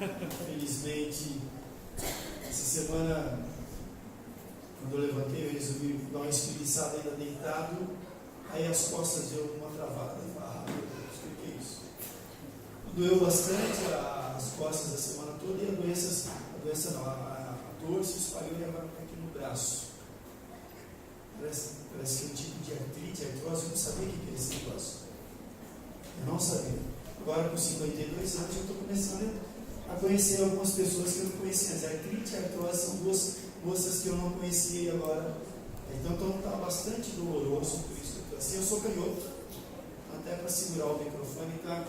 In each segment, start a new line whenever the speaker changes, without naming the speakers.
Infelizmente, essa semana, quando eu levantei, eu resolvi dar uma espreguiçada ainda deitado, aí as costas deu uma travada. Meu Deus, o que é isso? Doeu bastante as costas a semana toda e a dor se espalhou e agora está aqui no braço. Parece que é um tipo de artrite, artrose, eu não sabia o que era esse negócio. Eu não sabia. Agora, com 52 anos, eu estou começando a conhecer algumas pessoas que eu não conhecia. A artrite e a artrose são duas moças que eu não conhecia e agora. Então está bastante doloroso por isso. Assim, eu sou canhoto, até para segurar o microfone está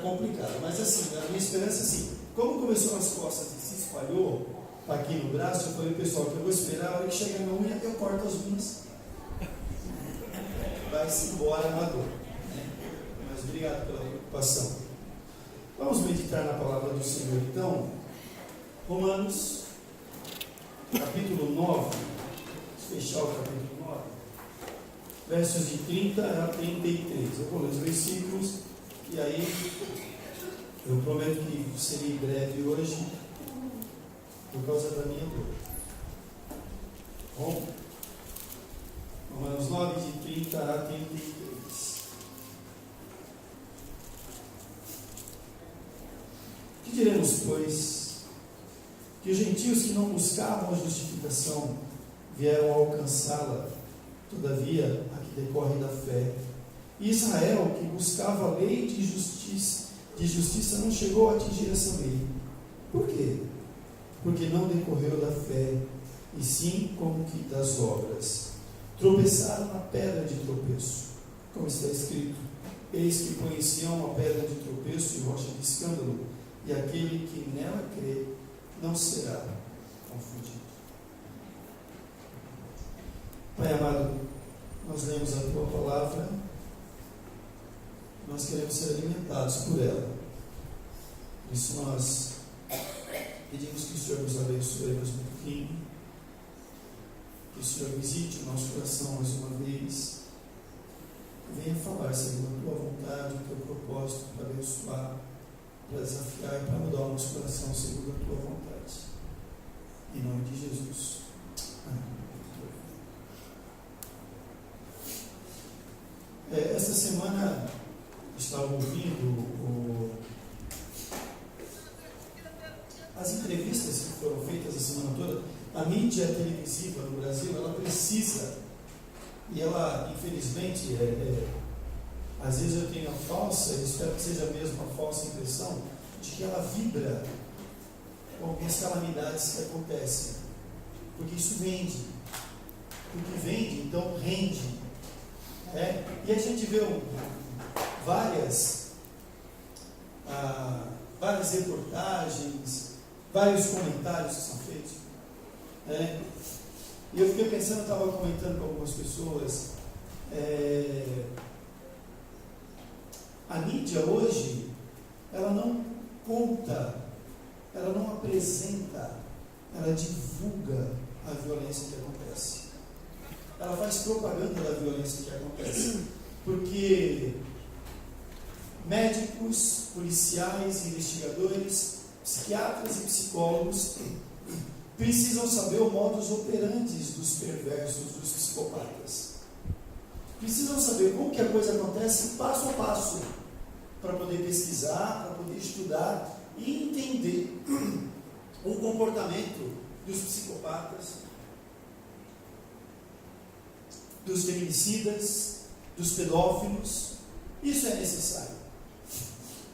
complicado. Mas assim, a minha esperança é assim, como começou nas costas e se espalhou aqui no braço, eu falei, pessoal, que eu vou esperar a hora que chegar na unha, eu corto as unhas. Vai-se embora na dor. Mas obrigado pela preocupação. Vamos meditar na palavra do Senhor, então. Romanos, capítulo 9. Vamos fechar o capítulo 9. Versos de 30 a 33. Eu vou ler os versículos e aí eu prometo que serei breve hoje por causa da minha dor. Bom? Romanos 9, de 30 a 33. Que diremos, pois? Que os gentios que não buscavam a justificação vieram a alcançá-la, todavia, a que decorre da fé. E Israel, que buscava a lei de justiça, não chegou a atingir essa lei. Por quê? Porque não decorreu da fé, e sim como que das obras. Tropeçaram na pedra de tropeço, como está escrito: eis que conheciam a pedra de tropeço e rocha de escândalo, e aquele que nela crê não será confundido. Pai amado, nós lemos a Tua palavra, nós queremos ser alimentados por ela. Por isso nós pedimos que o Senhor nos abençoe mais um pouquinho, que o Senhor visite o nosso coração mais uma vez, e venha falar segundo a Tua vontade, o Teu propósito, para abençoar, para desafiar, para mudar o nosso coração segundo a Tua vontade. Em nome de Jesus. Amém. Esta semana eu estava ouvindo as entrevistas que foram feitas a semana toda. A mídia televisiva no Brasil, ela precisa, e ela, infelizmente, às vezes eu tenho a falsa, eu espero que seja mesmo a falsa impressão, de que ela vibra com algumas calamidades que acontecem, porque isso vende. Porque vende, então rende. E a gente vê várias reportagens, vários comentários que são feitos. E eu fiquei pensando, eu estava comentando com algumas pessoas, a mídia hoje, ela não conta, ela não apresenta, ela divulga a violência que acontece. Ela faz propaganda da violência que acontece. Porque médicos, policiais, investigadores, psiquiatras e psicólogos precisam saber o modus operandi dos perversos, dos psicopatas. Precisam saber como que a coisa acontece passo a passo, para poder pesquisar, para poder estudar e entender o comportamento dos psicopatas, dos feminicidas, dos pedófilos. Isso é necessário.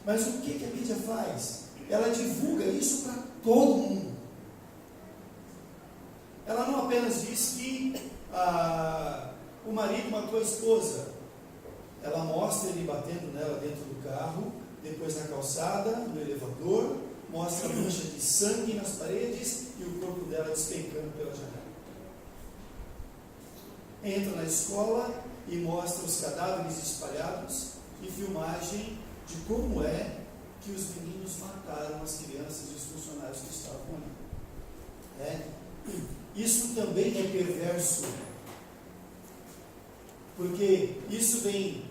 Mas o que a mídia faz? Ela divulga isso para todo mundo. Ela não apenas diz que o marido matou a esposa. Ela mostra ele batendo nela dentro do carro, depois na calçada, no elevador, mostra a mancha de sangue nas paredes e o corpo dela despencando pela janela. Entra na escola e mostra os cadáveres espalhados e filmagem de como é que os meninos mataram as crianças e os funcionários que estavam ali. Isso também é perverso, porque isso vem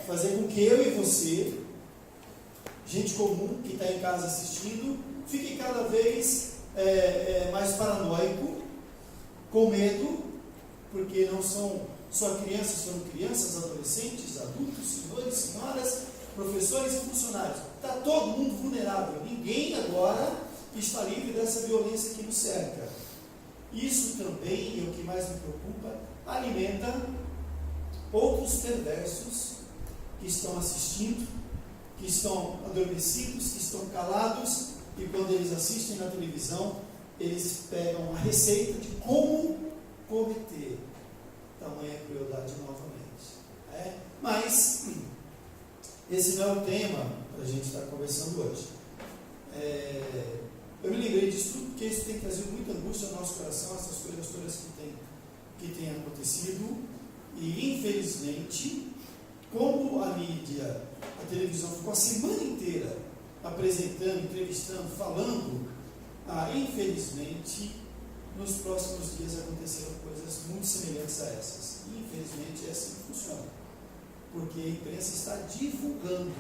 fazer com que eu e você gente comum que está em casa assistindo, fique cada vez mais paranoico, com medo, porque não são só crianças, são crianças, adolescentes, adultos, senhores, senhoras, professores e funcionários. Está todo mundo vulnerável. Ninguém agora está livre dessa violência que nos cerca. Isso também, e o que mais me preocupa, alimenta outros perversos que estão assistindo, que estão adormecidos, que estão calados, e quando eles assistem na televisão, eles pegam a receita de como cometer tamanha crueldade novamente. Mas esse não é o tema para a gente estar conversando hoje. Eu me lembrei disso tudo porque isso tem trazido muita angústia ao nosso coração, essas coisas todas que têm acontecido, e infelizmente, como a mídia, a televisão ficou a semana inteira apresentando, entrevistando, falando, infelizmente, nos próximos dias aconteceram coisas muito semelhantes a essas. E infelizmente é assim que funciona. Porque a imprensa está divulgando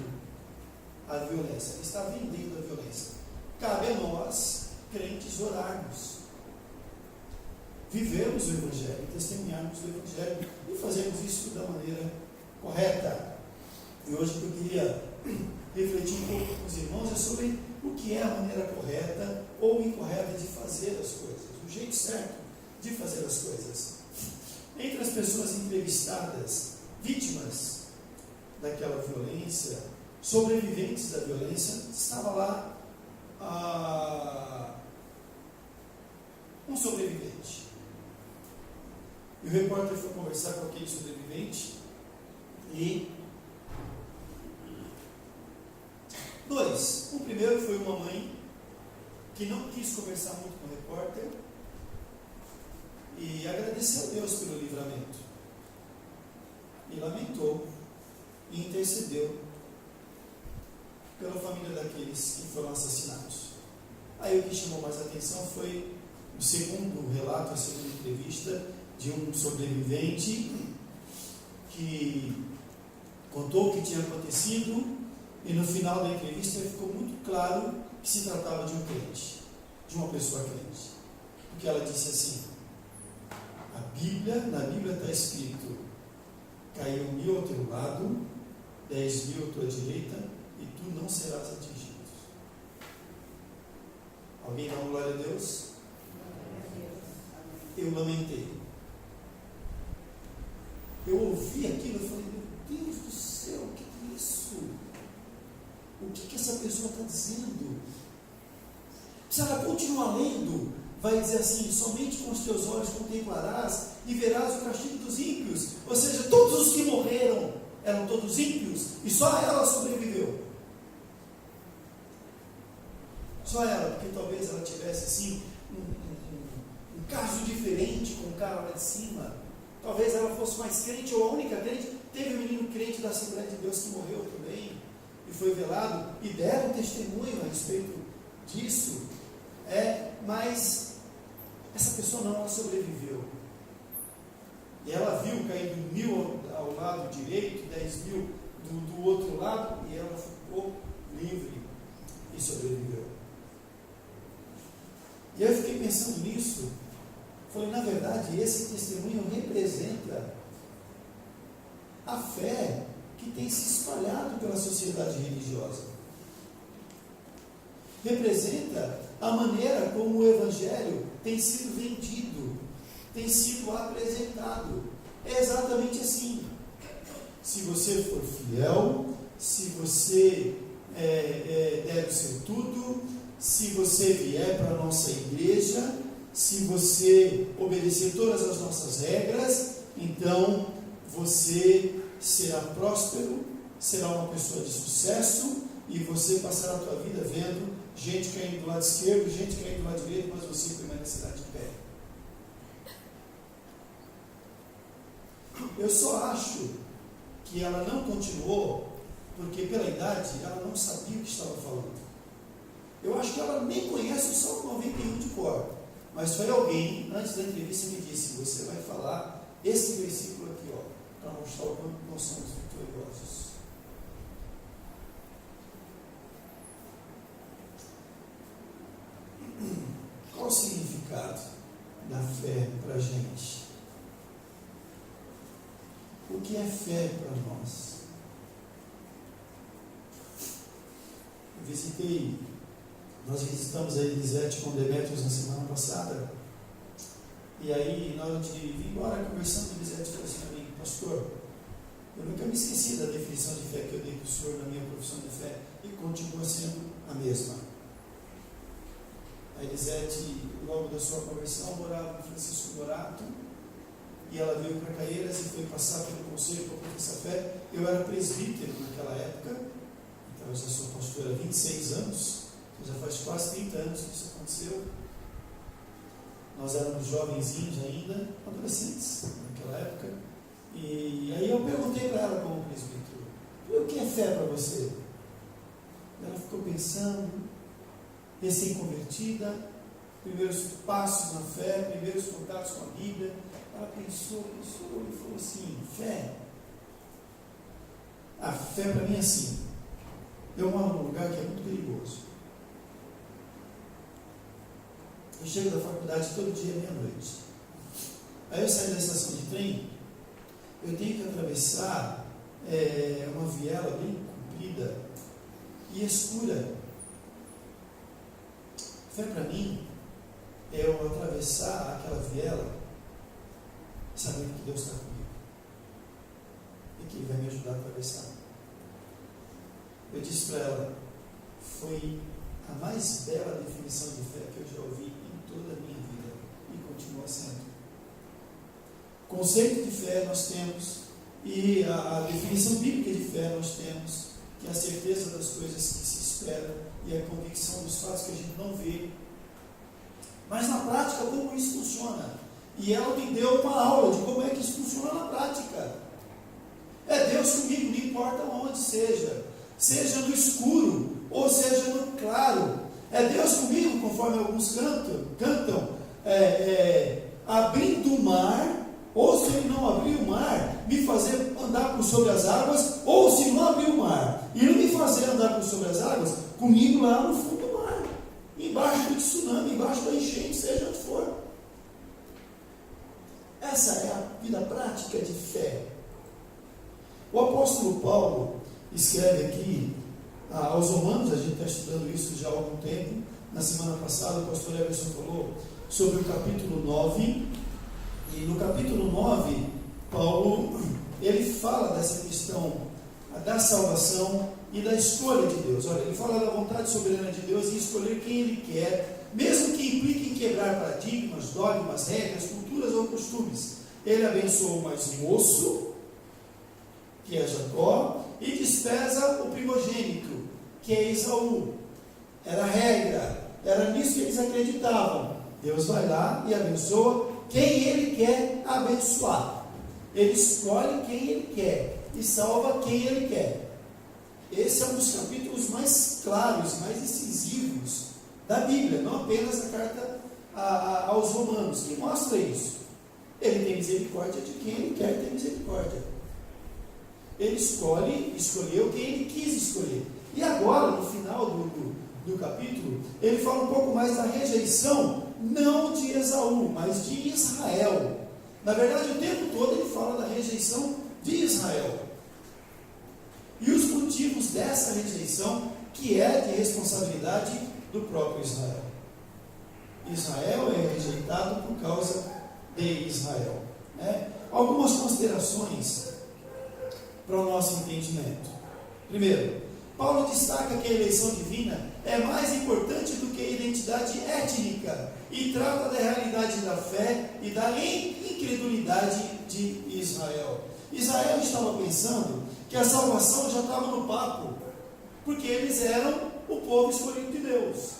a violência, está vendendo a violência. Cabe a nós, crentes, orarmos, vivermos o Evangelho, testemunharmos o Evangelho e fazermos isso da maneira correta. E hoje eu queria refletir um pouco com os irmãos sobre o que é a maneira correta ou incorreta de fazer as coisas, o jeito certo de fazer as coisas. Entre as pessoas entrevistadas, vítimas daquela violência, sobreviventes da violência, estava lá um sobrevivente. E o repórter foi conversar com aquele sobrevivente e dois. O primeiro foi uma mãe que não quis conversar muito com o repórter e agradeceu a Deus pelo livramento. E lamentou e intercedeu pela família daqueles que foram assassinados. Aí o que chamou mais atenção foi o segundo relato, a segunda entrevista de um sobrevivente que contou o que tinha acontecido. E no final da entrevista ficou muito claro que se tratava de um crente, de uma pessoa crente. Porque ela disse assim: na Bíblia está escrito, caiu 1000 ao teu lado, 10.000 à tua direita, e tu não serás atingido. Alguém dá uma glória a Deus? Eu lamentei. Eu ouvi aquilo e falei: meu Deus do céu, o que é isso? O que essa pessoa está dizendo? Se ela continuar lendo, vai dizer assim: somente com os teus olhos contemplarás e verás o castigo dos ímpios. Ou seja, todos os que morreram eram todos ímpios e só ela sobreviveu. Só ela, porque talvez ela tivesse assim um caso diferente com o cara lá de cima. Talvez ela fosse mais crente ou a única crente. Teve um menino crente da Assembleia de Deus que morreu também e foi velado, e deram testemunho a respeito disso, mas essa pessoa não, ela sobreviveu. E ela viu caindo 1000 ao lado direito, 10.000 do outro lado, e ela ficou livre e sobreviveu. E eu fiquei pensando nisso, falei: na verdade, esse testemunho representa a fé que tem se espalhado pela sociedade religiosa. Representa a maneira como o Evangelho tem sido vendido, tem sido apresentado. É exatamente assim. Se você for fiel, se você der o seu tudo, se você vier para a nossa igreja, se você obedecer todas as nossas regras, então você será próspero, será uma pessoa de sucesso, e você passará a tua vida vendo gente caindo do lado esquerdo, gente caindo do lado direito, mas você permanecerá de pé. Eu só acho que ela não continuou porque pela idade ela não sabia o que estava falando. Eu acho que ela nem conhece o Salmo 91 de cor, mas foi alguém antes da entrevista me disse: você vai falar esse versículo aqui, para mostrar o quanto nós somos vitoriosos. que é fé para nós? Nós visitamos a Elisete com Demetrios na semana passada, e aí na hora de vir embora conversando, Elisete falou assim a mim: pastor, eu nunca me esqueci da definição de fé que eu dei para o senhor na minha profissão de fé, e continua sendo a mesma. A Elisete, logo da sua conversão, morava no Francisco Morato, e ela veio para Caieiras e foi passar pelo conselho para professar fé. Eu era presbítero naquela época, então eu já sou pastor há 26 anos, então já faz quase 30 anos que isso aconteceu. Nós éramos jovenzinhos ainda, adolescentes naquela época, e aí eu perguntei para ela como presbítero: o que é fé para você? Ela ficou pensando, recém-convertida, primeiros passos na fé, primeiros contatos com a Bíblia. Ela pensou e falou assim: fé? A fé para mim é assim. Eu moro num lugar que é muito perigoso. Eu chego da faculdade todo dia meia-noite. Aí eu saio da estação de trem, eu tenho que atravessar uma viela bem comprida e escura. Fé para mim é eu atravessar aquela viela sabendo que Deus está comigo e que Ele vai me ajudar a atravessar. Eu disse para ela: foi a mais bela definição de fé que eu já ouvi em toda a minha vida, e continua sendo. Conceito de fé nós temos, e a definição bíblica de fé nós temos, que é a certeza das coisas que se esperam e a convicção dos fatos que a gente não vê. Mas na prática, como isso funciona? E ela me deu uma aula de como é que isso funciona na prática. É Deus comigo, não importa onde seja no escuro ou seja no claro. É Deus comigo, conforme alguns cantam, abrindo o mar, ou se Ele não abrir o mar, me fazer andar por sobre as águas, ou se não abrir o mar e não me fazer andar por sobre as águas, comigo lá no fundo do mar, embaixo do tsunami, embaixo da enchente, seja onde for. Essa é a vida prática de fé. O apóstolo Paulo escreve aqui aos Romanos, a gente está estudando isso já há algum tempo. Na semana passada o pastor Everson falou sobre o capítulo 9, e no capítulo 9 Paulo ele fala dessa questão da salvação e da escolha de Deus. Olha, ele fala da vontade soberana de Deus em escolher quem Ele quer, mesmo que implique em quebrar paradigmas, dogmas, regras, culturas ou costumes. Ele abençoou o mais moço, que é Jacó, e despreza o primogênito, que é Esaú. Era a regra, era nisso que eles acreditavam. Deus vai lá e abençoa quem Ele quer abençoar. Ele escolhe quem Ele quer e salva quem Ele quer. Esse é um dos capítulos mais claros, mais incisivos da Bíblia, não apenas a carta aos Romanos, que mostra isso. Ele tem misericórdia de quem Ele quer ter misericórdia. Ele escolheu quem Ele quis escolher. E agora, no final do capítulo, ele fala um pouco mais da rejeição, não de Esaú, mas de Israel. Na verdade, o tempo todo ele fala da rejeição de Israel. E os motivos dessa rejeição, que é de responsabilidade do próprio Israel. Israel é rejeitado por causa de Israel. Algumas considerações para o nosso entendimento. Primeiro, Paulo destaca que a eleição divina é mais importante do que a identidade étnica e trata da realidade da fé e da incredulidade de Israel. Israel estava pensando que a salvação já estava no papo, porque eles eram o povo escolhido de Deus,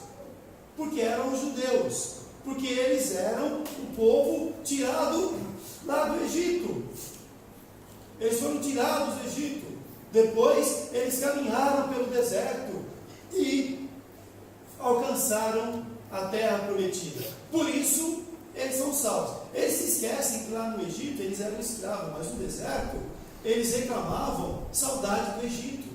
porque eram os judeus, porque eles eram o povo tirado lá do Egito. Eles foram tirados do Egito. Depois eles caminharam pelo deserto e alcançaram a terra prometida. Por isso eles são salvos. Eles se esquecem que lá no Egito eles eram escravos, mas no deserto eles reclamavam saudade do Egito.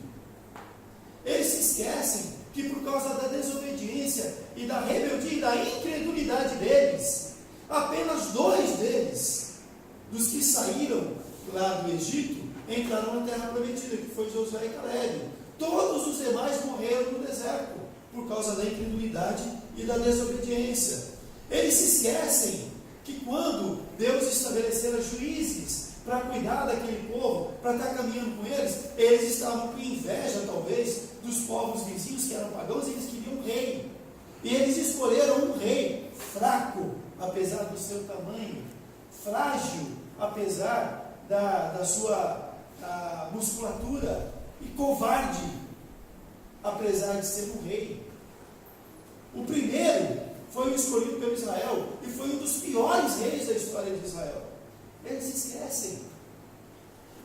Eles se esquecem que por causa da desobediência e da rebeldia e da incredulidade deles, apenas 2 deles, dos que saíram lá do Egito, entrarão na terra prometida, que foi Josué e Caleb. Todos os demais morreram no deserto, por causa da incredulidade e da desobediência. Eles se esquecem que quando Deus estabelecera juízes para cuidar daquele povo, para estar caminhando com eles estavam com inveja, talvez, dos povos vizinhos que eram pagãos, e eles queriam um rei. E eles escolheram um rei fraco, apesar do seu tamanho, frágil, apesar da sua musculatura, e covarde, apesar de ser um rei. O primeiro foi o escolhido pelo Israel, e foi um dos piores reis da história de Israel. Eles se esquecem.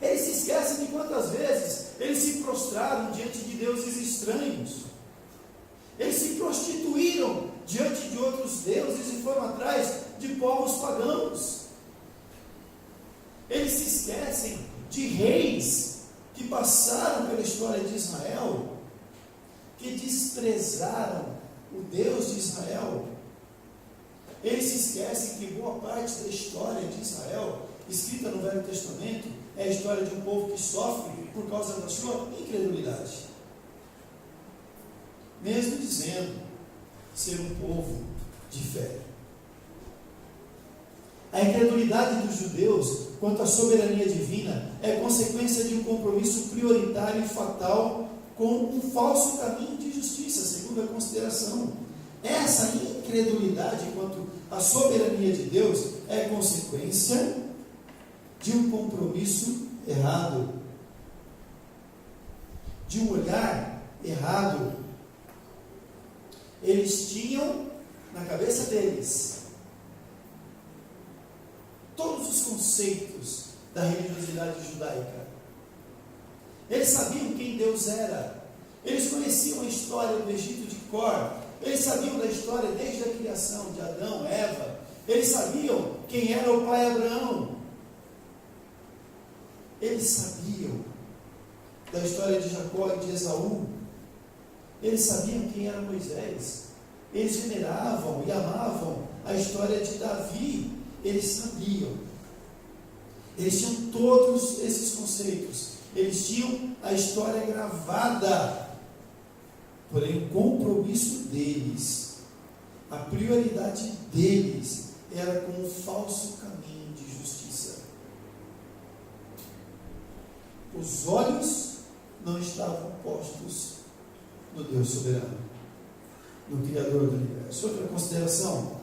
Eles se esquecem de quantas vezes eles se prostraram diante de deuses estranhos. Eles se prostituíram diante de outros deuses e foram atrás de povos pagãos. Eles se esquecem de reis que passaram pela história de Israel, que desprezaram o Deus de Israel. Eles se esquecem que boa parte da história de Israel, escrita no Velho Testamento, é a história de um povo que sofre por causa da sua incredulidade. Mesmo dizendo ser um povo de fé. A incredulidade dos judeus quanto à soberania divina é consequência de um compromisso prioritário e fatal com um falso caminho de justiça, segundo a consideração. Essa incredulidade quanto à soberania de Deus é consequência de um compromisso errado, de um olhar errado. Eles tinham na cabeça deles todos os conceitos da religiosidade judaica. Eles sabiam quem Deus era. Eles conheciam a história do Egito de cor. Eles sabiam da história desde a criação de Adão, Eva. Eles sabiam quem era o pai Abraão. Eles sabiam da história de Jacó e de Esaú. Eles sabiam quem era Moisés. Eles veneravam e amavam a história de Davi. Eles sabiam. Eles tinham todos esses conceitos. Eles tinham a história gravada. Porém, o compromisso deles, a prioridade deles, era com o falso caminho de justiça. Os olhos não estavam postos no Deus soberano, no Criador do universo. Outra consideração: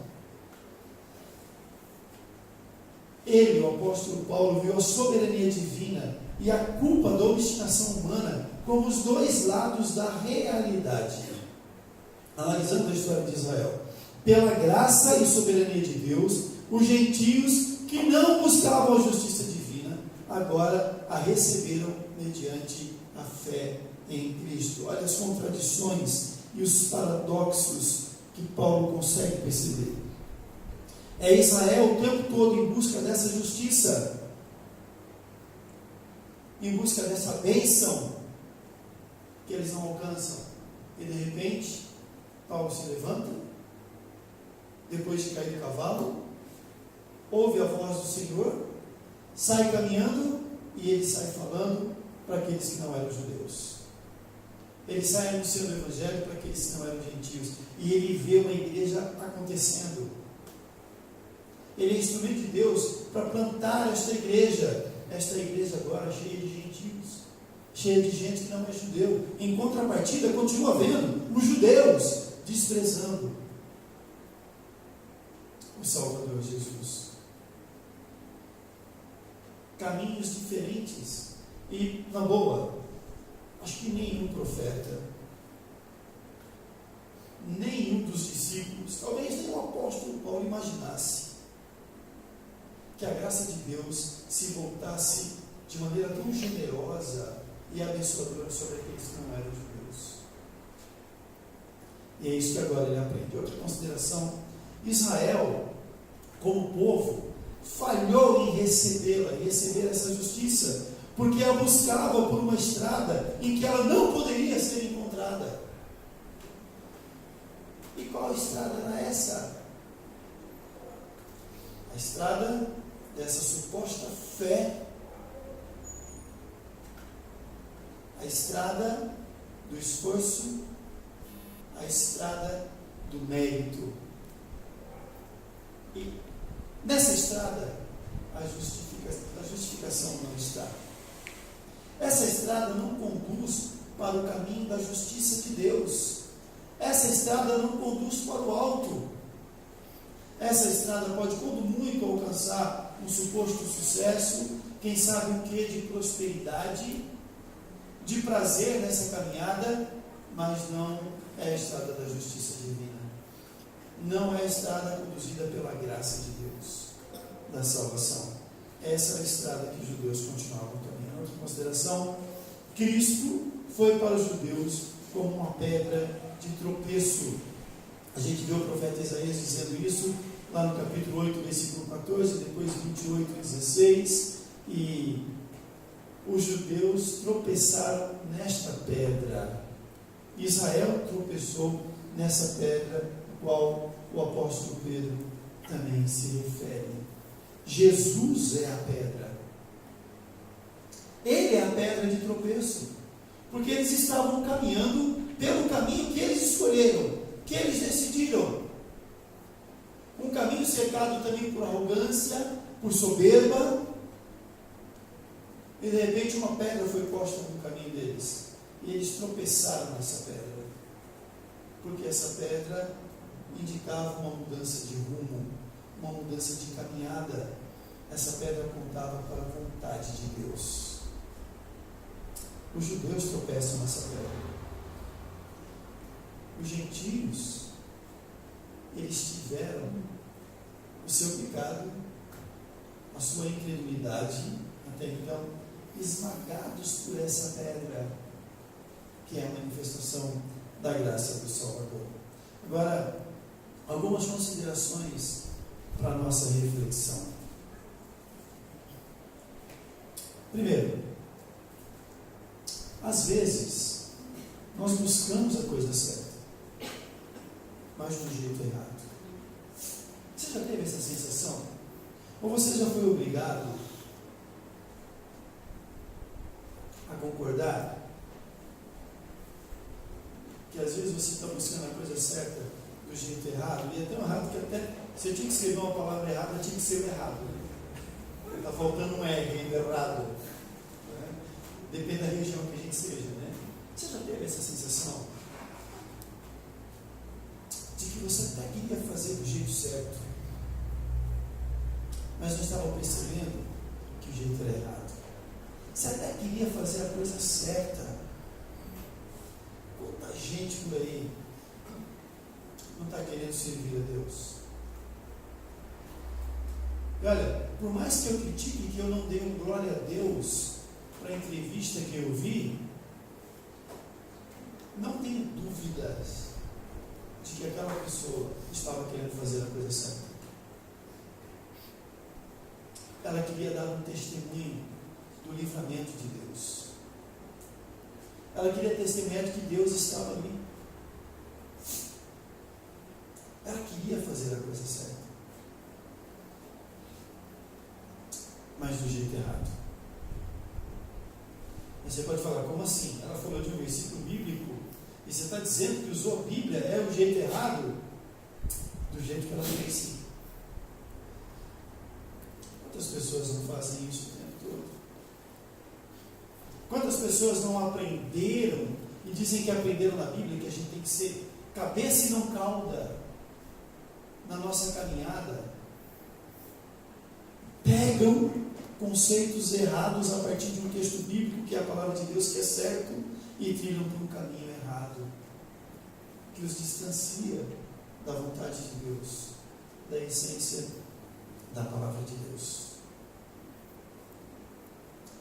ele, o apóstolo Paulo, viu a soberania divina e a culpa da obstinação humana como os dois lados da realidade. Analisando a história de Israel, pela graça e soberania de Deus, os gentios que não buscavam a justiça divina, agora a receberam mediante a fé em Cristo. Olha as contradições e os paradoxos que Paulo consegue perceber. É Israel o tempo todo em busca dessa justiça, em busca dessa bênção que eles não alcançam. E de repente, Paulo se levanta, depois de cair do cavalo, ouve a voz do Senhor, sai caminhando e ele sai falando para aqueles que não eram judeus. Ele sai anunciando o Evangelho para aqueles que não eram gentios. E ele vê uma igreja acontecendo. Ele é instrumento de Deus para plantar esta igreja agora cheia de gentios, cheia de gente que não é judeu. Em contrapartida, continua vendo os judeus desprezando o Salvador Jesus. Caminhos diferentes. E, na boa, acho que nenhum profeta, nenhum dos discípulos, talvez nem o apóstolo Paulo imaginasse que a graça de Deus se voltasse de maneira tão generosa e abençoadora sobre aqueles que não eram judeus. E é isso que agora ele aprende. Outra consideração: Israel, como povo, falhou em recebê-la, em receber essa justiça, porque a buscava por uma estrada em que ela não poderia ser encontrada. E qual estrada era essa? A estrada dessa suposta fé a estrada do esforço, a estrada do mérito. E nessa estrada, a justificação não está. Essa estrada não conduz para o caminho da justiça de Deus. Essa estrada não conduz para o alto. Essa estrada pode, quando muito, alcançar um suposto sucesso, quem sabe o que de prosperidade, de prazer nessa caminhada, mas não é a estrada da justiça divina. Não é a estrada conduzida pela graça de Deus, da salvação. Essa é a estrada que os judeus continuavam caminhando. Outra consideração: Cristo foi para os judeus como uma pedra de tropeço. A gente vê o profeta Isaías dizendo isso lá no capítulo 8, versículo 14, depois 28, 16, e os judeus tropeçaram nesta pedra. Israel tropeçou nessa pedra, qual o apóstolo Pedro também se refere. Jesus é a pedra. Ele é a pedra de tropeço, porque eles estavam caminhando pelo caminho que eles escolheram, que eles decidiram. Um caminho cercado também por arrogância, por soberba, e de repente uma pedra foi posta no caminho deles, e eles tropeçaram nessa pedra, porque essa pedra indicava uma mudança de rumo, uma mudança de caminhada. Essa pedra apontava para a vontade de Deus. Os judeus tropeçam nessa pedra. Os gentios, eles tiveram o seu pecado, a sua incredulidade, até então, esmagados por essa pedra, que é a manifestação da graça do Salvador. Agora, algumas considerações para a nossa reflexão. Primeiro, às vezes, nós buscamos a coisa certa, mas do jeito errado. Você já teve essa sensação? Ou você já foi obrigado a concordar que às vezes você está buscando a coisa certa do jeito errado, e é tão errado que até você tinha que escrever uma palavra errada, tinha que ser errado. Está faltando um R ainda errado. Né? Depende da região que a gente seja, né? Você já teve essa sensação de que você até queria fazer do jeito certo, mas não estava percebendo que o jeito era errado? Você até queria fazer a coisa certa. Quanta gente por aí não está querendo servir a Deus? E olha, por mais que eu critique que eu não dei um glória a Deus para a entrevista que eu vi, não tenho dúvidas de que aquela pessoa estava querendo fazer a coisa certa. Ela queria dar um testemunho do livramento de Deus. Ela queria testemunhar de que Deus estava ali. Ela queria fazer a coisa certa, mas do jeito errado. Você pode falar, como assim? Ela falou de um versículo bíblico e você está dizendo que usou a Bíblia, é o jeito errado? Do jeito que ela pensa. Quantas pessoas não fazem isso o tempo todo? Quantas pessoas não aprenderam e dizem que aprenderam na Bíblia que a gente tem que ser cabeça e não cauda na nossa caminhada? Pegam conceitos errados a partir de um texto bíblico, que é a palavra de Deus, que é certo, e trilham por um caminho errado, que os distancia da vontade de Deus, da essência da palavra de Deus.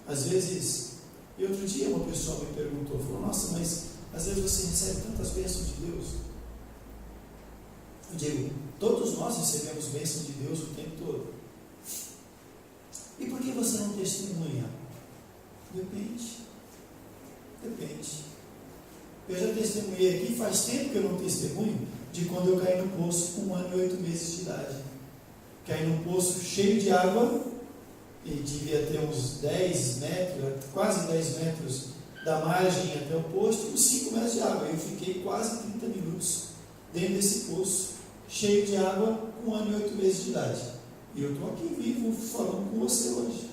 Às vezes, e outro dia uma pessoa me perguntou, falou, nossa, mas às vezes você recebe tantas bênçãos de Deus. Eu digo, todos nós recebemos bênçãos de Deus o tempo todo. E por que você não testemunha? Depende. Eu já testemunhei aqui, faz tempo que eu não testemunho, de quando eu caí no poço com 1 ano e 8 meses de idade. Caí num poço cheio de água, e devia ter uns 10 metros, quase 10 metros da margem até o posto, uns 5 metros de água. Eu fiquei quase 30 minutos dentro desse poço, cheio de água, com 1 ano e 8 meses de idade. E eu estou aqui vivo, falando com você hoje.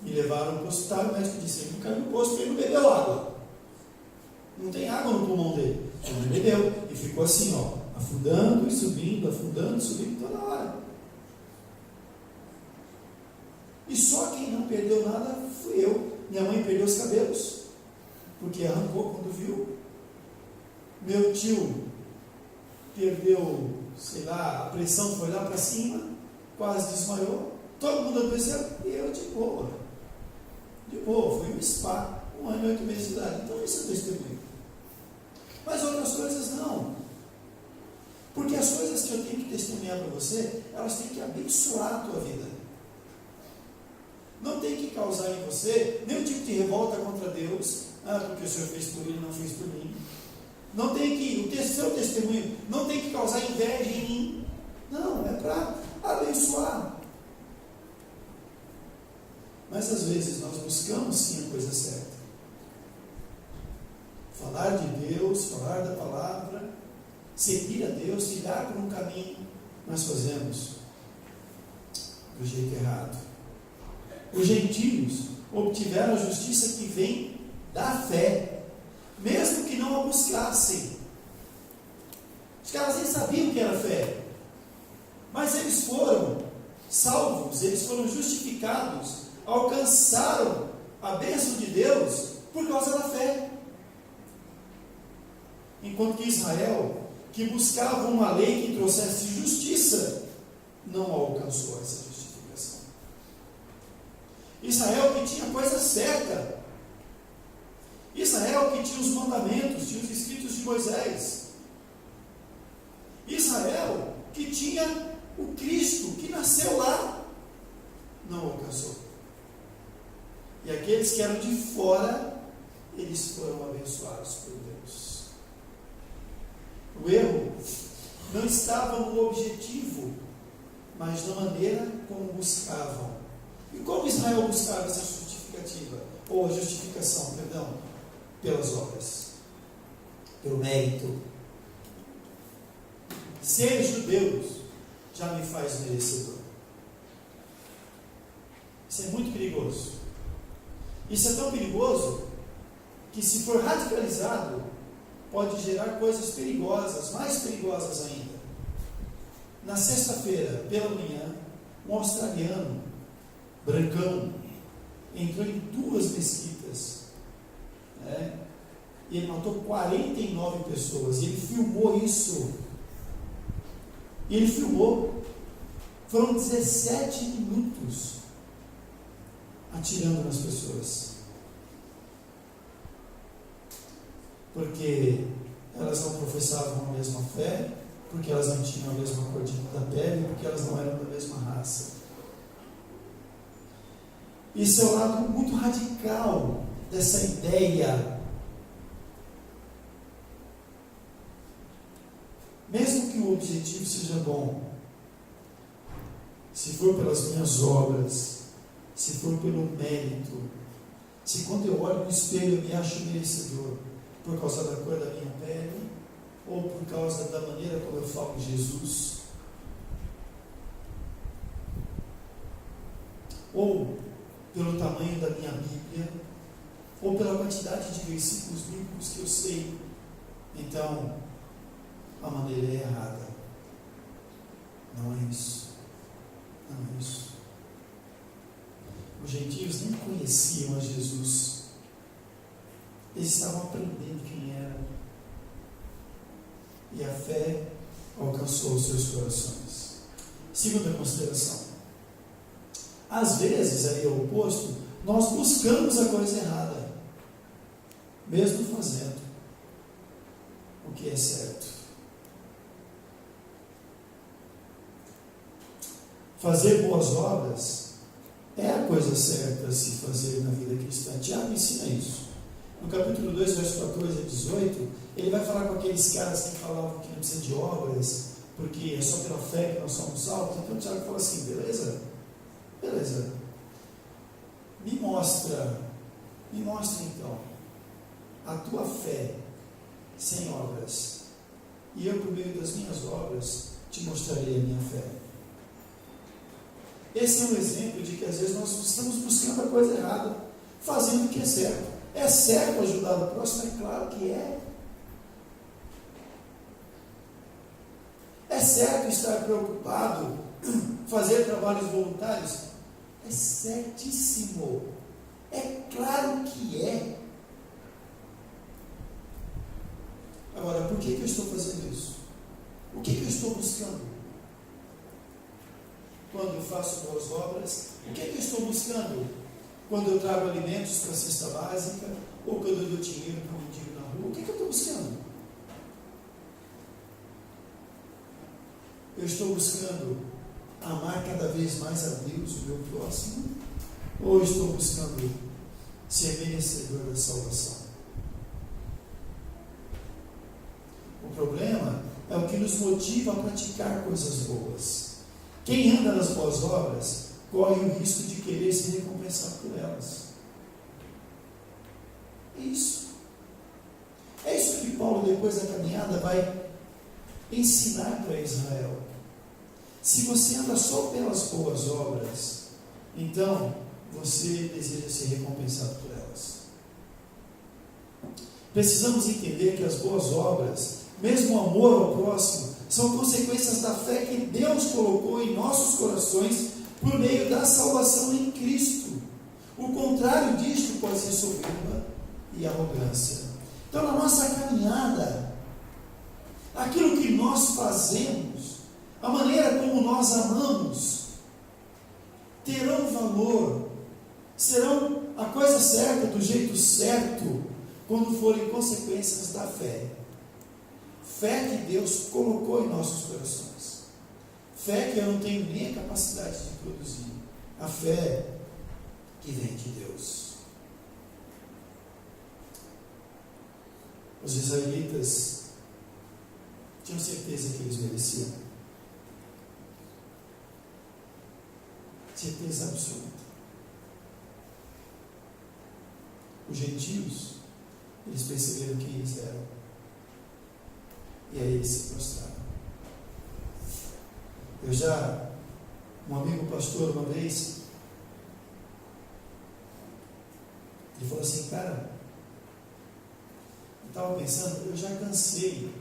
Me levaram para o hospital, o médico disse: ele não caiu no poço porque ele não bebeu água. Não tem água no pulmão dele. Ele não bebeu. E ficou assim, ó, afundando e subindo toda hora. E só quem não perdeu nada fui eu. Minha mãe perdeu os cabelos, porque arrancou quando viu. Meu tio perdeu, sei lá, a pressão foi lá para cima, quase desmaiou. Todo mundo adoeceu e eu de boa. De boa, fui um spa, 1 ano e 8 meses de idade. Então isso é testemunho. Mas outras coisas não. Porque as coisas que eu tenho que testemunhar para você, elas têm que abençoar a tua vida. Não tem que causar em você nenhum tipo de revolta contra Deus. Porque o Senhor fez por ele, não fez por mim. Não tem que, o seu testemunho não tem que causar inveja em mim. Não, é para abençoar. Mas às vezes nós buscamos sim a coisa certa. Falar de Deus, falar da palavra, seguir a Deus, trilhar por um caminho, nós fazemos do jeito errado. Os gentios obtiveram a justiça que vem da fé, mesmo que não a buscassem. Os caras nem sabiam o que era fé, mas eles foram salvos, eles foram justificados, alcançaram a bênção de Deus por causa da fé. Enquanto que Israel, que buscava uma lei que trouxesse justiça, não alcançou essa justificação. Israel que tinha a coisa certa, Israel que tinha os mandamentos, tinha os escritos de Moisés, Israel que tinha o Cristo, que nasceu lá, não alcançou. E aqueles que eram de fora, eles foram abençoados por Deus. O erro não estava no objetivo, mas na maneira como buscavam. E como Israel buscava essa justificativa, ou a justificação, perdão, pelas obras, pelo mérito. Ser judeu já me faz merecedor. Isso é muito perigoso. Isso é tão perigoso que, se for radicalizado, pode gerar coisas perigosas, mais perigosas ainda. Na sexta-feira, pela manhã, um australiano, brancão, entrou em 2 mesquitas, e ele matou 49 pessoas, e ele filmou isso. E ele filmou, foram 17 minutos atirando nas pessoas. Porque elas não professavam a mesma fé, porque elas não tinham a mesma cor da pele, porque elas não eram da mesma raça. Isso é um lado muito radical dessa ideia. Mesmo que o objetivo seja bom, se for pelas minhas obras, se for pelo mérito, se quando eu olho no espelho eu me acho merecedor, por causa da cor da minha pele, ou por causa da maneira como eu falo de Jesus, ou pelo tamanho da minha Bíblia, ou pela quantidade de versículos bíblicos que eu sei, então a maneira é errada. Não é isso. Não é isso. Os gentios nem conheciam a Jesus. Eles estavam aprendendo quem era. E a fé alcançou os seus corações. Segunda consideração. Às vezes, aí é o oposto, nós buscamos a coisa errada, mesmo fazendo o que é certo. Fazer boas obras é a coisa certa a se fazer na vida cristã. Tiago ensina isso. No capítulo 2, verso 14 a 18, ele vai falar com aqueles caras que falavam que não precisa de obras, porque é só pela fé que nós somos salvos. Então Tiago fala assim: beleza, me mostra Me mostra então a tua fé sem obras, e eu, por meio das minhas obras, te mostrarei a minha fé. Esse é um exemplo de que às vezes nós estamos buscando a coisa errada, fazendo o que é certo. É certo ajudar o próximo? É claro que é. É certo estar preocupado, fazer trabalhos voluntários? É certíssimo. É claro que é. Agora, por que eu estou fazendo isso? O que eu estou buscando? Quando eu faço boas obras, o que eu estou buscando? Quando eu trago alimentos para a cesta básica, ou quando eu dou dinheiro para um mendigo na rua, o que eu estou buscando? Eu estou buscando amar cada vez mais a Deus, o meu próximo, ou estou buscando ser merecedor da salvação? O problema é o que nos motiva a praticar coisas boas. Quem anda nas boas obras corre o risco de querer ser recompensado por elas. É isso. É isso que Paulo, depois da caminhada, vai ensinar para Israel. Se você anda só pelas boas obras, então você deseja ser recompensado por elas. Precisamos entender que as boas obras, mesmo o amor ao próximo, são consequências da fé que Deus colocou em nossos corações por meio da salvação em Cristo. O contrário disto pode ser soberba e arrogância. Então, na nossa caminhada, aquilo que nós fazemos, a maneira como nós amamos, terão valor, serão a coisa certa, do jeito certo, quando forem consequências da fé. Fé que Deus colocou em nossos corações. Fé que eu não tenho nem a capacidade de produzir. A fé que vem de Deus. Os israelitas tinham certeza que eles mereciam. Certeza absoluta. Os gentios, eles perceberam quem eles eram. E aí eles se prostraram. Um amigo pastor uma vez, ele falou assim, cara, eu estava pensando, eu já cansei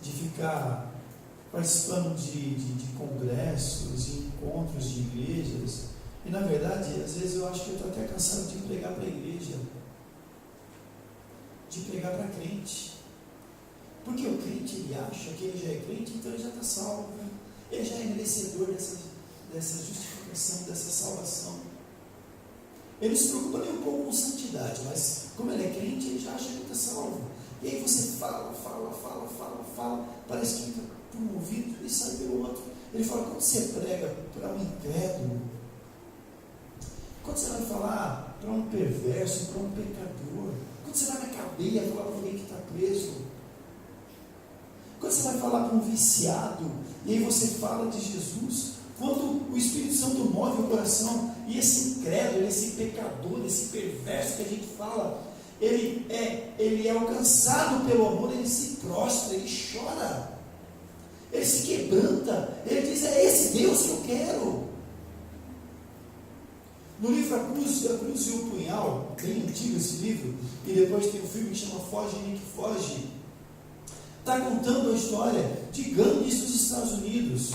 de ficar participando de congressos, de encontros de igrejas, e na verdade, às vezes eu acho que eu estou até cansado de pregar para a igreja, de pregar para crente. Porque o crente, ele acha que ele já é crente, então ele já está salvo, né? Ele já é merecedor dessa justificação, dessa salvação. Ele não se preocupa nem um pouco com santidade, mas como ele é crente, ele já acha que está salvo. E aí você fala, parece que entra por um ouvido e sai pelo outro. Ele fala, quando você prega para um incrédulo, quando você vai falar para um perverso, para um pecador, quando você vai na cadeia falar para alguém que está preso, quando você vai falar para um viciado, e aí você fala de Jesus, quando o Espírito Santo move o coração, e esse incrédulo, esse pecador, esse perverso que a gente fala, ele é alcançado pelo amor, ele se prostra, ele chora, ele se quebranta, ele diz, é esse Deus que eu quero. No livro A Cruz e o Punhal, bem antigo esse livro, e depois tem um filme que chama Foge, Nick Foge, está contando a história de gangues dos Estados Unidos.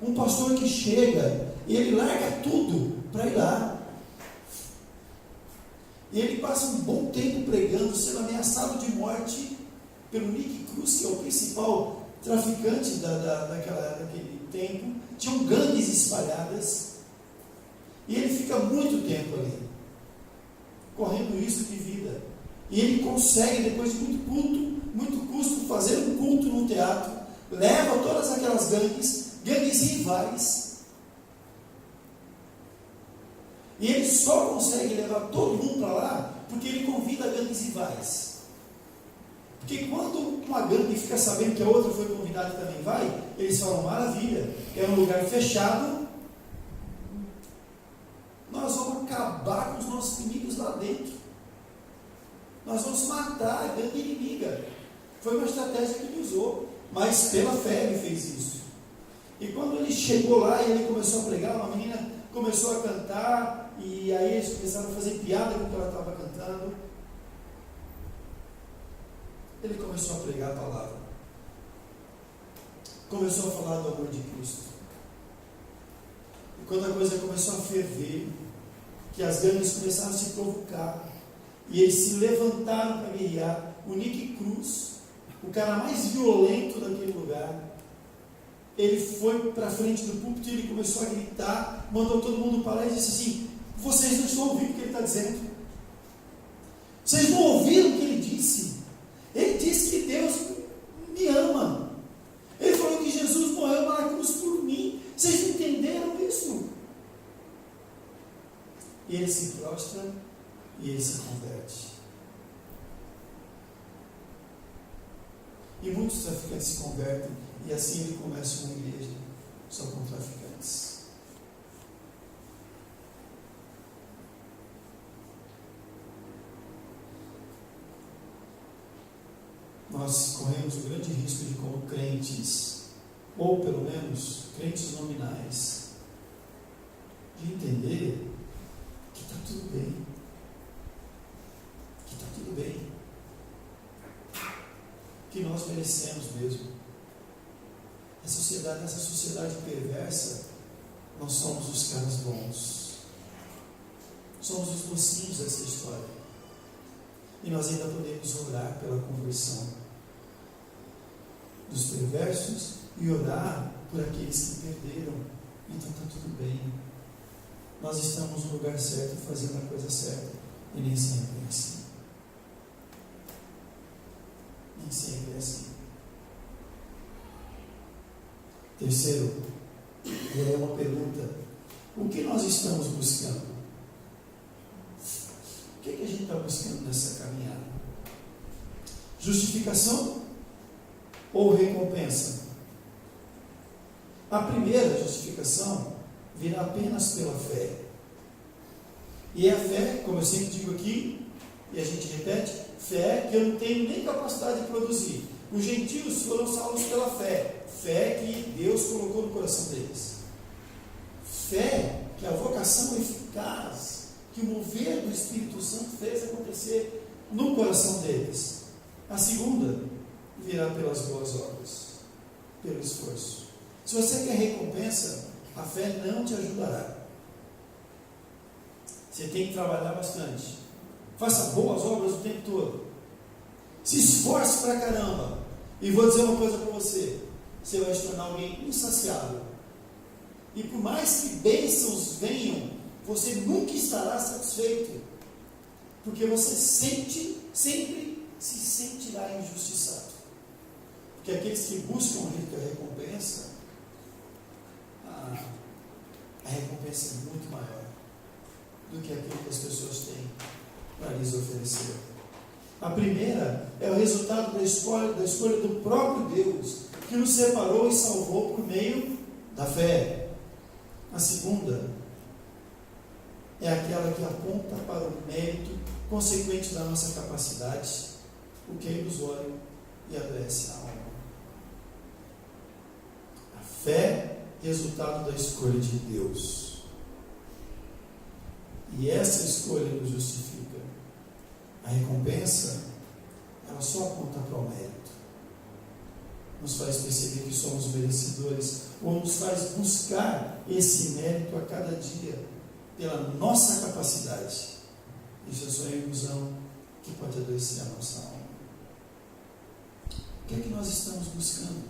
Um pastor que chega e ele larga tudo para ir lá. E ele passa um bom tempo pregando, sendo ameaçado de morte pelo Nick Cruz, que é o principal traficante daquele tempo. Tinham gangues espalhadas. E ele fica muito tempo ali, correndo risco de vida. E ele consegue, depois de muito custo, fazer um culto no teatro, leva todas aquelas gangues rivais, e ele só consegue levar todo mundo para lá, porque ele convida gangues rivais. Porque quando uma gangue fica sabendo que a outra foi convidada e também vai, eles falam, maravilha, é um lugar fechado, nós vamos acabar com os nossos inimigos lá dentro. Nós vamos matar a grande inimiga. Foi uma estratégia que ele usou, mas pela fé ele fez isso. E quando ele chegou lá e ele começou a pregar, uma menina começou a cantar, e aí eles começaram a fazer piada com o que ela estava cantando. Ele começou a pregar a palavra. Começou a falar do amor de Cristo. E quando a coisa começou a ferver, que as gangues começaram a se provocar, e eles se levantaram para guerrear, o Nick Cruz, o cara mais violento daquele lugar, ele foi para frente do púlpito e ele começou a gritar, mandou todo mundo parar e disse assim: vocês não estão ouvindo o que ele está dizendo? Vocês não ouviram o que ele disse? Ele disse que Deus me ama. Ele falou que Jesus morreu na cruz por mim. Vocês não entenderam isso? E ele se prostra e ele se converte. E muitos traficantes se convertem, e assim ele começa uma igreja só com traficantes. Nós corremos o grande risco de, como crentes, ou pelo menos crentes nominais, de entender que está tudo bem. Que está tudo bem. Que nós merecemos mesmo. Essa sociedade perversa, nós somos os caras bons. Somos os mocinhos dessa história. E nós ainda podemos orar pela conversão dos perversos e orar por aqueles que perderam. Então está tudo bem. Nós estamos no lugar certo, fazendo a coisa certa. E nem sempre é assim. Nem sempre é assim. Terceiro, e aí é uma pergunta: o que nós estamos buscando? O que a gente está buscando nessa caminhada? Justificação ou recompensa? A primeira justificação virá apenas pela fé. E é a fé, como eu sempre digo aqui, e a gente repete, fé que eu não tenho nem capacidade de produzir. Os gentios foram salvos pela fé. Fé que Deus colocou no coração deles. Fé que a vocação eficaz, que o mover do Espírito Santo fez acontecer no coração deles. A segunda virá pelas boas obras, pelo esforço. Se você quer recompensa, a fé não te ajudará. Você tem que trabalhar bastante. Faça boas obras o tempo todo. Se esforce pra caramba. E vou dizer uma coisa para você: você vai se tornar alguém insaciável. E por mais que bênçãos venham, você nunca estará satisfeito. Porque você sempre se sentirá injustiçado. Porque aqueles que buscam rica recompensa, a recompensa é muito maior do que aquilo que as pessoas têm para lhes oferecer. A primeira é o resultado da escolha do próprio Deus, que nos separou e salvou por meio da fé. A segunda é aquela que aponta para o mérito consequente da nossa capacidade, o que é ilusório e adoece a alma. A fé, resultado da escolha de Deus. E essa escolha nos justifica. A recompensa, ela só aponta para o mérito. Nos faz perceber que somos merecedores, ou nos faz buscar esse mérito a cada dia, pela nossa capacidade. Isso é só uma ilusão que pode adoecer a nossa alma. O que é que nós estamos buscando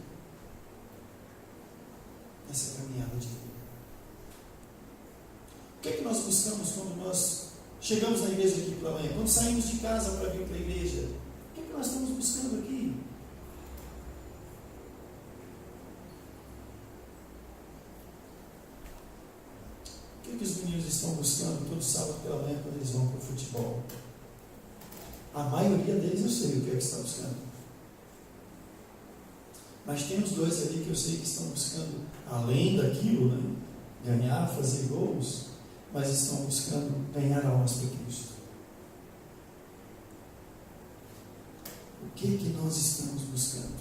nessa caminhada de vida? O que é que nós buscamos quando nós chegamos na igreja aqui pela manhã? Quando saímos de casa para vir para a igreja, o que é que nós estamos buscando aqui? O que é que os meninos estão buscando todo sábado pela manhã quando eles vão para o futebol? A maioria deles eu sei o que é que está buscando. Mas tem os dois ali que eu sei que estão buscando, além daquilo, né? Ganhar, fazer gols, mas estão buscando ganhar almas para Cristo. O que nós estamos buscando?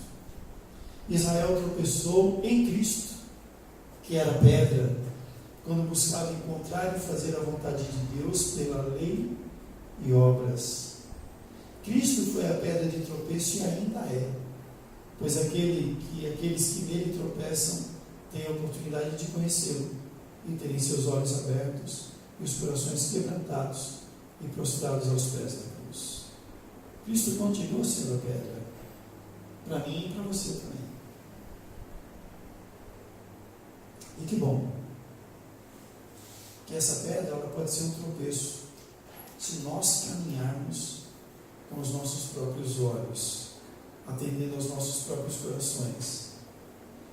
Israel tropeçou em Cristo, que era pedra, quando buscava encontrar e fazer a vontade de Deus pela lei e obras. Cristo foi a pedra de tropeço e ainda é, pois aqueles que nele tropeçam têm a oportunidade de conhecê-lo e terem seus olhos abertos e os corações quebrantados e prostrados aos pés da cruz. Cristo continua sendo a pedra, para mim e para você também. E que bom que essa pedra ela pode ser um tropeço se nós caminharmos com os nossos próprios olhos, atendendo aos nossos próprios corações.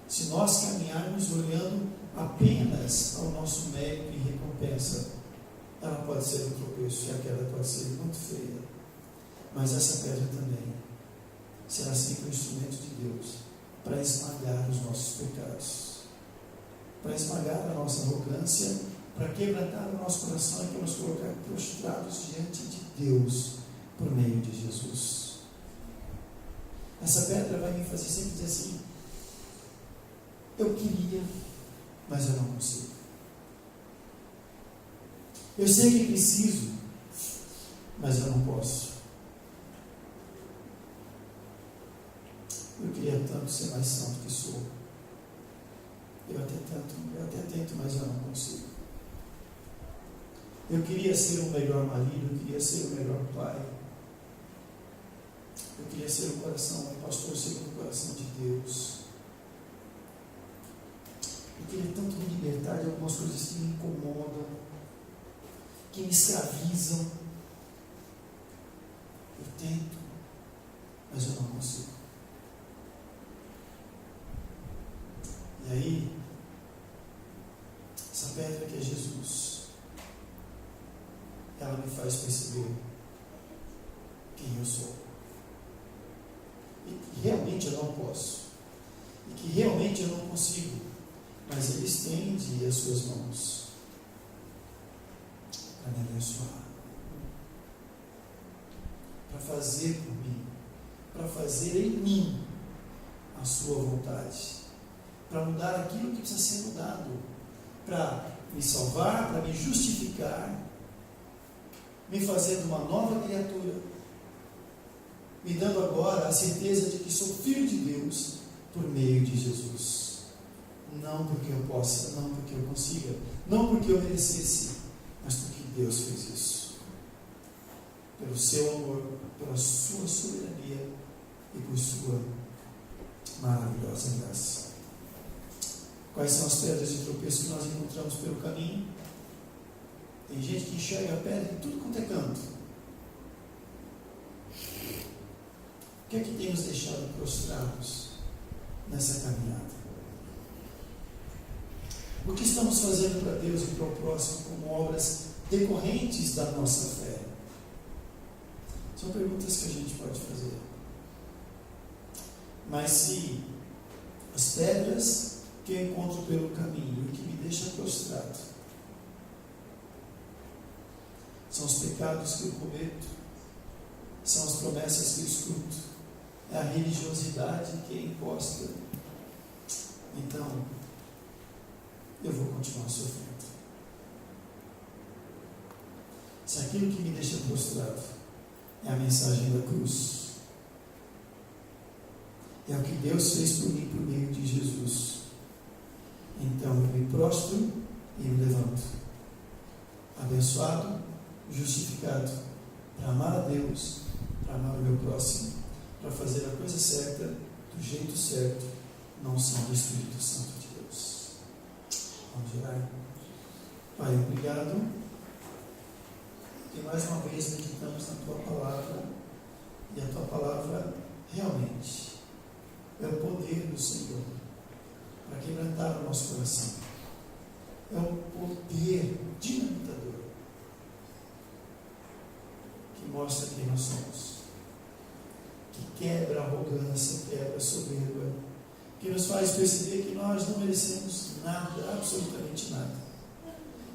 Se nós caminharmos olhando apenas ao nosso mérito e recompensa, ela pode ser um tropeço e a queda pode ser muito feia. Mas essa pedra também será sempre um instrumento de Deus para esmagar os nossos pecados, para esmagar a nossa arrogância, para quebrantar o nosso coração e para nos colocar prostrados diante de Deus por meio de Jesus. Essa pedra vai me fazer sempre dizer assim: eu queria, mas eu não consigo. Eu sei que preciso, mas eu não posso. Eu queria tanto ser mais santo que sou. Eu até tento, mas eu não consigo. Eu queria ser um melhor marido, eu queria ser o melhor pai. Eu queria ser um pastor segundo o coração de Deus. Eu queria tanto me libertar de algumas coisas que me incomodam, que me escravizam. Eu tento, mas eu não consigo. E aí, essa pedra que é Jesus, ela me faz perceber quem eu sou. E que realmente eu não posso. E que realmente eu não consigo. Mas Ele estende as suas mãos para me abençoar. Para fazer por mim. Para fazer em mim a sua vontade. Para mudar aquilo que precisa ser mudado. Para me salvar, para me justificar. Me fazendo uma nova criatura, me dando agora a certeza de que sou filho de Deus por meio de Jesus. Não porque eu possa, não porque eu consiga, não porque eu merecesse, mas porque Deus fez isso. Pelo seu amor, pela sua soberania e por sua maravilhosa graça. Quais são as pedras de tropeço que nós encontramos pelo caminho? Tem gente que enxerga a pedra em tudo quanto é canto. O que é que tem nos deixado prostrados nessa caminhada? O que estamos fazendo para Deus e para o próximo como obras decorrentes da nossa fé? São perguntas que a gente pode fazer. Mas se as pedras que eu encontro pelo caminho e que me deixam prostrado são os pecados que eu cometo, são as promessas que eu escuto, é a religiosidade que é imposta, então eu vou continuar sofrendo. Se aquilo que me deixa prostrado é a mensagem da cruz, é o que Deus fez por mim por meio de Jesus, então eu me prostro e me levanto, abençoado, justificado, para amar a Deus, para amar o meu próximo, para fazer a coisa certa, do jeito certo, não são do Espírito Santo de Deus. Vamos orar. Pai, obrigado, que mais uma vez meditamos na Tua Palavra, e a Tua Palavra realmente é o poder do Senhor para quebrantar o nosso coração. É o poder dinamitador que mostra quem nós somos, que quebra a arrogância, quebra a soberba, que nos faz perceber que nós não merecemos nada, absolutamente nada,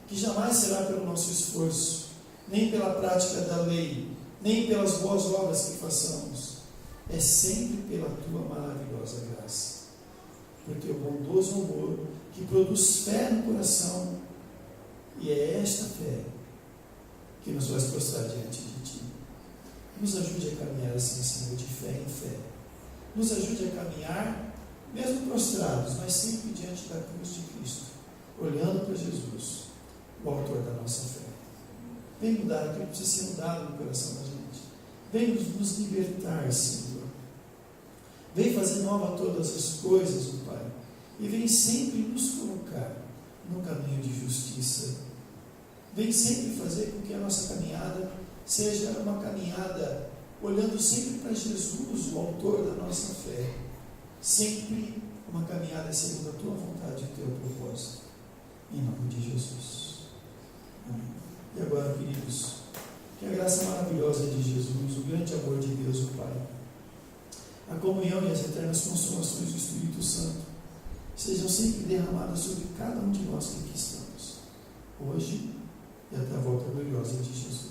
que jamais será pelo nosso esforço, nem pela prática da lei, nem pelas boas obras que façamos, é sempre pela tua maravilhosa graça, por teu bondoso amor que produz fé no coração, e é esta fé que nos faz prostrar diante de ti. Nos ajude a caminhar assim, Senhor, de fé em fé. Nos ajude a caminhar, mesmo prostrados, mas sempre diante da cruz de Cristo, olhando para Jesus, o autor da nossa fé. Vem mudar aquilo que precisa ser mudado no coração da gente. Vem nos libertar, Senhor. Vem fazer nova todas as coisas, ó Pai. E vem sempre nos colocar no caminho de justiça. Vem sempre fazer com que a nossa caminhada seja uma caminhada olhando sempre para Jesus, o autor da nossa fé. Sempre uma caminhada segundo a tua vontade e o teu propósito. Em nome de Jesus. Amém. E agora, queridos, que a graça maravilhosa de Jesus, o grande amor de Deus, o Pai, a comunhão e as eternas consolações do Espírito Santo sejam sempre derramadas sobre cada um de nós que aqui estamos, hoje e até a volta gloriosa de Jesus.